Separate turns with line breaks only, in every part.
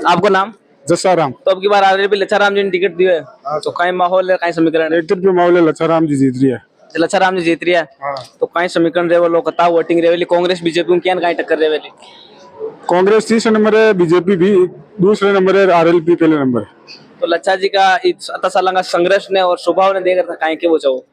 आपको नाम?
जसाराम।
तो अब की बार आरएलपी लच्छाराम जी ने टिकट दियो है, तो कहीं माहौल है, कहीं समीकरण है?
एक तरफ माहौल है, लच्छाराम जी जीत रही है।
लच्छाराम जी जीत रही है, तो कहीं समीकरण रहे वो लोग कता वोटिंग रेवेली कांग्रेस बीजेपी में क्या कहीं टक्कर रेवेली?
कांग्रेस तीसरे नंबर है, बीजेपी भी दूसरे नंबर है, आरएलपी पहले नंबर है।
तो लच्छा जी का अता साल का संघर्ष ने और स्वभाव ने देकर कहीं के वो चाहो?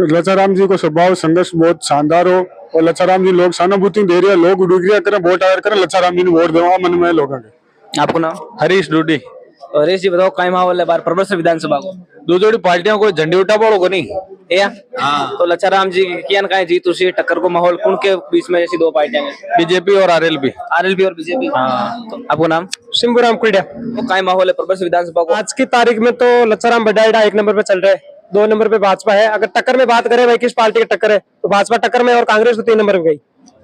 लच्छाराम जी को स्वभाव संघर्ष बहुत शानदार हो, और लच्छाराम जी लोग सहानुभूति दे रहे हैं, लोग उड़िया करें, वोट आयर करें, लच्छाराम जी ने वोट देवा मन में लोगों के।
आपको नाम?
हरीश डूडी।
तो हरीश जी बताओ कहीं माहौल है बार परबसर विधानसभा को?
दो जोड़ी पार्टियों को झंडी उठा पड़ो को नहीं
या तो लच्छाराम जी की कहीं जीत उसी टक्कर को माहौल कौन के बीच में ऐसी दो पार्टियां हैं?
बीजेपी और आरएलपी।
आरएलपी और बीजेपी। तो आपको नाम?
सिंबुराम कुड़िया।
तो कहीं माहौल है परबसर विधानसभा को?
आज की तारीख में तो लच्छाराम बडाइडा एक नंबर पे चल रहे हैं, 2 नंबर पे भाजपा है। अगर टक्कर में बात करें भाई किस पार्टी की टक्कर है, तो भाजपा टक्कर में और कांग्रेस तो 3 नंबर पे गई।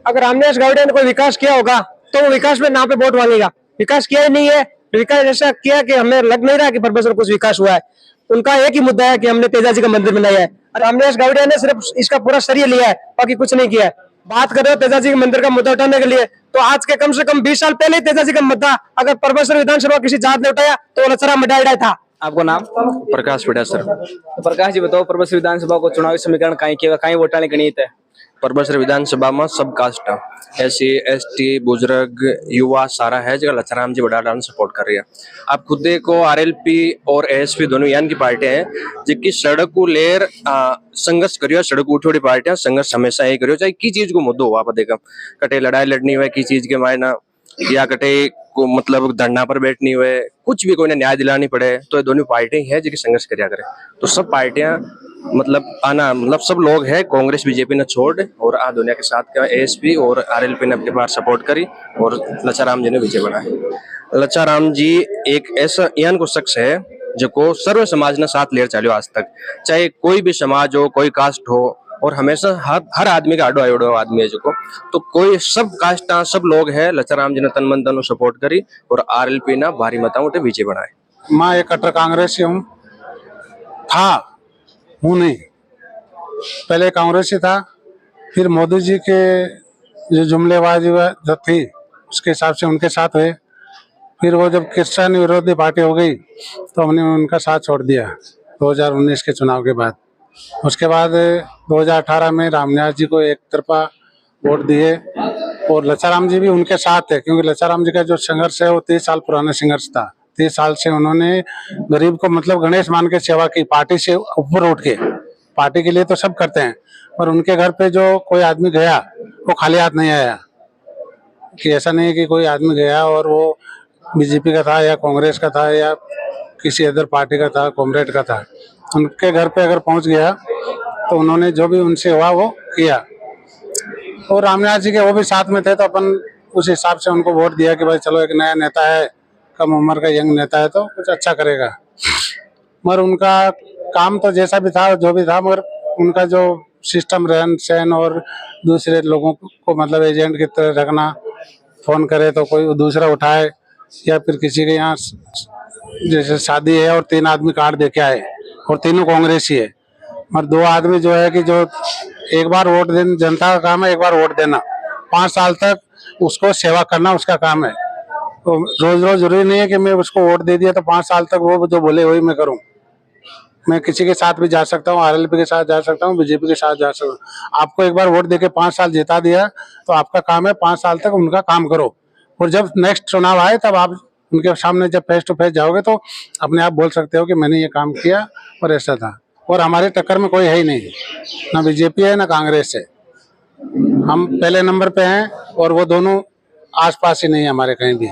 अगर रामनिवास गौड़िया ने कोई विकास किया होगा तो वो विकास में नाम पे वोट मांगेगा। विकास किया ही नहीं है, विकास ऐसा किया कि हमें लग नहीं रहा कि परबसर कुछ विकास हुआ है। उनका एक ही मुद्दा है कि हमने तेजाजी का मंदिर बनाया है, और रामनिवास गौड़िया ने सिर्फ इसका पूरा श्रेय लिया है, बाकी कुछ नहीं किया है। बात कर रहे हो तेजाजी के मंदिर का मुद्दा उठाने के लिए, तो आज के कम से कम 20 साल पहले ही तेजाजी का मुद्दा अगर परबसर विधानसभा किसी जात ने उठाया तो वो लच्छाराम बडाइडा था।
आपको नाम?
प्रकाश बेटा सर।
तो प्रकाश जी बताओ परबसर विधानसभा को चुनावी समीकरण कहीं के कहीं वोटाने गणित है?
परबसर विधानसभा में सब कास्ट एससी एसटी बुजुर्ग युवा सारा है जो लच्छाराम जी बडाइडा ने सपोर्ट कर रही है। आप खुद देखो आरएलपी और एएसपी दोनों यान की पार्टियां हैं जिनकी सड़क को लेर संघर्ष करियो, सड़क को उठी पार्टियां संघर्ष हमेशा यही करियो, चाहे की चीज को मुद्दो हो। आप देखा कटे लड़ाई लड़नी हुए की चीज के मायना, या कटे को मतलब धरना पर बैठनी हुए, कुछ भी कोई ने न्याय दिलानी पड़े, तो ये दोनों पार्टियां हैं जो संघर्ष करिया करे। तो सब पार्टियां मतलब आना मतलब सब लोग हैं, कांग्रेस बीजेपी ने छोड़ और आ दुनिया के साथ का एएसपी और आरएलपी ने अपने बार सपोर्ट करी और लच्छाराम जी ने विजय बनाया। लच्छाराम जी एक ऐसा यान को शख्स है जो को सर्व समाज ने साथ लेकर चलो आज तक, चाहे कोई भी समाज हो, कोई कास्ट हो, और हमेशा हर आदमी का आडो आयोडो आदमी है जो को, तो कोई सब कास्ट सब लोग है। लच्छाराम जी ने तन मन धन सपोर्ट करी और आरएलपी ने भारी मताओं से विजय बनाए।
मैं एक कट्टर कांग्रेस से हूँ, हूँ नहीं, पहले कांग्रेस ही था, फिर मोदी जी के जो जुमलेबाजी जो थी उसके हिसाब से उनके साथ हुए, फिर वो जब क्रिश्चियन विरोधी पार्टी हो गई तो हमने उनका साथ छोड़ दिया 2019 के चुनाव के बाद। उसके बाद 2018 में रामनिवास जी को एक तरफा वोट दिए, और लच्छाराम जी भी उनके साथ है, क्योंकि लच्छाराम जी का जो संघर्ष है वो 30 साल पुराना संघर्ष था। 30 साल से उन्होंने गरीब को मतलब गणेश मान के सेवा की, पार्टी से ऊपर उठ के। पार्टी के लिए तो सब करते हैं, पर उनके घर पे जो कोई आदमी गया वो खाली हाथ नहीं आया। कि ऐसा नहीं है कि कोई आदमी गया और वो बीजेपी का था या कांग्रेस का था या किसी अदर पार्टी का था, कॉमरेड का था, उनके घर पे अगर पहुंच गया तो उन्होंने जो भी उनसे हुआ वो किया। और रामनिवास जी के वो भी साथ में थे, तो अपन उस हिसाब से उनको वोट दिया कि भाई चलो एक नया नेता है, कम उम्र का यंग नेता है, तो कुछ अच्छा करेगा। मगर उनका काम तो जैसा भी था जो भी था, मगर उनका जो सिस्टम रहन सहन और दूसरे लोगों को मतलब एजेंट की तरह रखना, फोन करे तो कोई दूसरा उठाए, या फिर किसी के यहाँ जैसे शादी है और 3 आदमी कार्ड दे के आए और तीनों कांग्रेसी है, मगर 2 आदमी जो है कि जो एक बार वोट देना जनता का काम है, एक बार वोट देना, 5 साल तक उसको सेवा करना उसका काम है। तो रोज रोज जरूरी नहीं है कि मैं उसको वोट दे दिया तो 5 साल तक वो जो बोले वही मैं करूं। मैं किसी के साथ भी जा सकता हूँ, आरएलपी के साथ जा सकता हूँ, बीजेपी के साथ जा सकता हूँ। आपको एक बार वोट देके 5 साल जिता दिया तो आपका काम है 5 साल तक उनका काम करो, और जब नेक्स्ट चुनाव आए तब आप उनके सामने जब फेस टू फेस जाओगे तो अपने आप बोल सकते हो कि मैंने ये काम किया और ऐसा था। और हमारे टक्कर में कोई है ही नहीं, ना बीजेपी है ना कांग्रेस है, हम पहले नंबर पे हैं, और वो दोनों आसपास ही नहीं है हमारे कहीं भी।